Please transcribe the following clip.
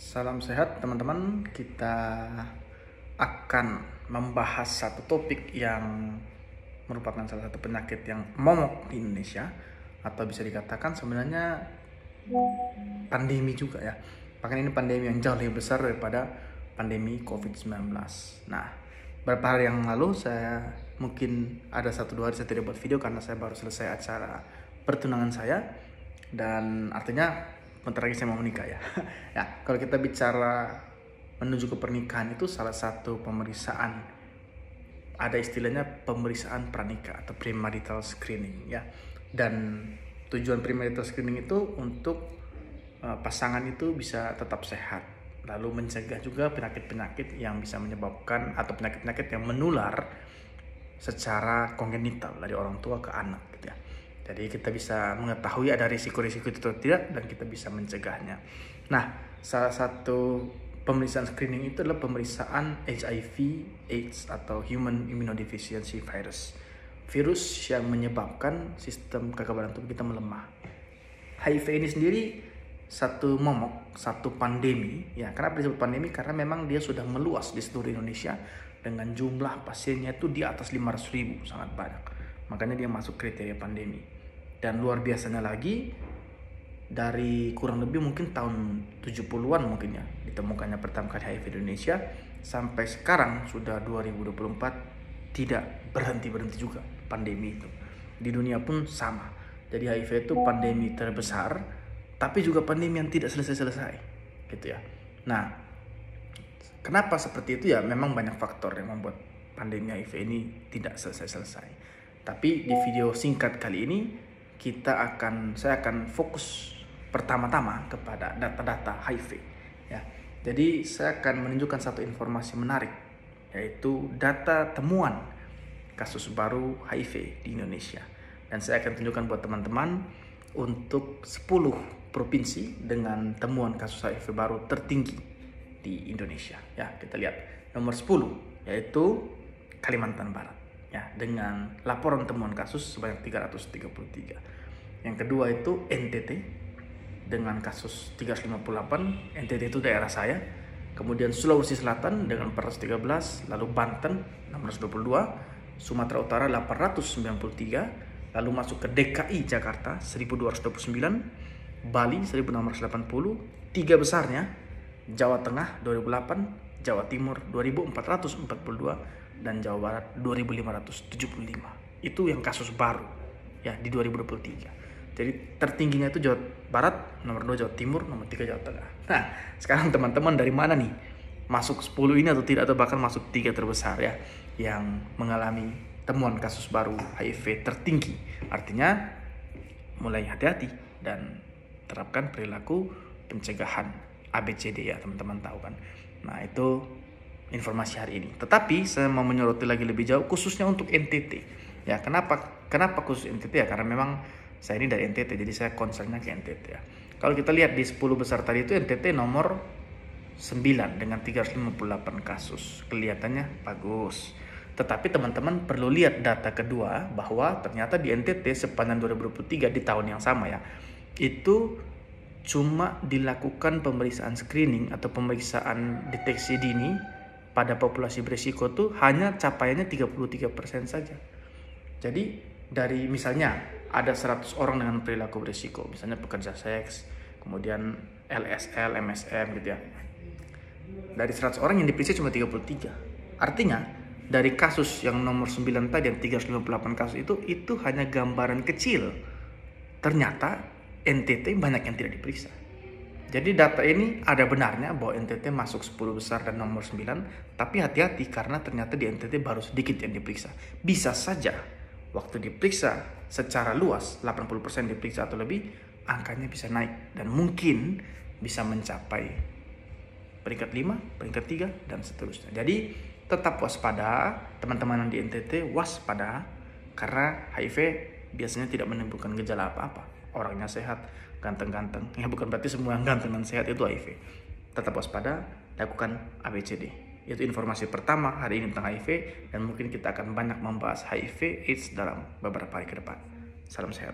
Salam sehat teman-teman, kita akan membahas satu topik yang merupakan salah satu penyakit yang momok di Indonesia, atau bisa dikatakan sebenarnya pandemi juga ya. Bahkan ini pandemi yang jauh lebih besar daripada pandemi COVID-19. Nah, beberapa hari yang lalu mungkin ada 1-2 hari saya tidak buat video karena saya baru selesai acara pertunangan saya, dan artinya bentar lagi saya mau menikah ya. Ya, kalau kita bicara menuju ke pernikahan itu salah satu pemeriksaan, ada istilahnya pemeriksaan pranikah atau premarital screening ya. Dan tujuan premarital screening itu untuk pasangan itu bisa tetap sehat, lalu mencegah juga penyakit-penyakit yang bisa menyebabkan atau penyakit-penyakit yang menular secara kongenital dari orang tua ke anak gitu ya. Jadi kita bisa mengetahui ada risiko-risiko itu atau tidak, dan kita bisa mencegahnya. Nah, salah satu pemeriksaan screening itu adalah pemeriksaan HIV AIDS atau Human Immunodeficiency Virus. Virus yang menyebabkan sistem kekebalan tubuh kita melemah. HIV ini sendiri satu momok, satu pandemi ya. Kenapa disebut pandemi? Karena memang dia sudah meluas di seluruh Indonesia dengan jumlah pasiennya itu di atas 500.000, sangat banyak. Makanya dia masuk kriteria pandemi. Dan luar biasanya lagi, dari kurang lebih mungkin tahun 70-an mungkin ya ditemukannya pertama kali HIV di Indonesia, sampai sekarang sudah 2024 tidak berhenti juga pandemi itu. Di dunia pun sama. Jadi HIV itu pandemi terbesar, tapi juga pandemi yang tidak selesai-selesai gitu ya. Nah, kenapa seperti itu ya? Memang banyak faktor yang membuat pandemi HIV ini tidak selesai-selesai. Tapi di video singkat kali ini saya akan fokus pertama-tama kepada data-data HIV ya. Jadi saya akan menunjukkan satu informasi menarik, yaitu data temuan kasus baru HIV di Indonesia. Dan saya akan tunjukkan buat teman-teman untuk 10 provinsi dengan temuan kasus HIV baru tertinggi di Indonesia ya. Kita lihat nomor 10 yaitu Kalimantan Barat ya, dengan laporan temuan kasus sebanyak 333. Yang kedua itu NTT dengan kasus 358. NTT itu daerah saya. Kemudian Sulawesi Selatan dengan 413, lalu Banten 622, Sumatera Utara 893, lalu masuk ke DKI Jakarta 1229, Bali 1680, 3 besarnya Jawa Tengah 2008, Jawa Timur 2442, dan Jawa Barat 2575. Itu yang kasus baru ya di 2023. Jadi tertingginya itu Jawa Barat, nomor 2 Jawa Timur, nomor 3 Jawa Tengah. Nah, sekarang teman-teman dari mana nih? Masuk 10 ini atau tidak, atau bahkan masuk 3 terbesar ya yang mengalami temuan kasus baru HIV tertinggi. Artinya mulai hati-hati dan terapkan perilaku pencegahan ABCD ya, teman-teman tahu kan. Nah, itu informasi hari ini. Tetapi saya mau menyoroti lagi lebih jauh khususnya untuk NTT. Ya, kenapa khusus NTT ya? Karena memang saya ini dari NTT, jadi saya concernnya ke NTT ya. Kalau kita lihat di 10 besar tadi itu, NTT nomor 9 dengan 358 kasus. Kelihatannya bagus. Tetapi teman-teman perlu lihat data kedua, bahwa ternyata di NTT sepanjang 2023 di tahun yang sama ya, itu cuma dilakukan pemeriksaan screening atau pemeriksaan deteksi dini pada populasi berisiko tuh hanya capaiannya 33% saja. Jadi dari misalnya ada 100 orang dengan perilaku berisiko, misalnya pekerja seks, kemudian LSL, MSM gitu ya. Dari 100 orang yang diperiksa cuma 33. Artinya dari kasus yang nomor 9 tadi yang 358 kasus itu hanya gambaran kecil. Ternyata NTT banyak yang tidak diperiksa. Jadi data ini ada benarnya bahwa NTT masuk 10 besar dan nomor 9, tapi hati-hati karena ternyata di NTT baru sedikit yang diperiksa. Bisa saja waktu diperiksa secara luas 80% diperiksa atau lebih, angkanya bisa naik dan mungkin bisa mencapai peringkat 5, peringkat 3 dan seterusnya. Jadi tetap waspada teman-teman yang di NTT, waspada karena HIV biasanya tidak menimbulkan gejala apa-apa. Orangnya sehat, ganteng-ganteng. Ya bukan berarti semua yang ganteng dan sehat itu HIV. Tetap waspada, lakukan ABCD. Itu informasi pertama hari ini tentang HIV, dan mungkin kita akan banyak membahas HIV AIDS dalam beberapa hari ke depan. Salam sehat.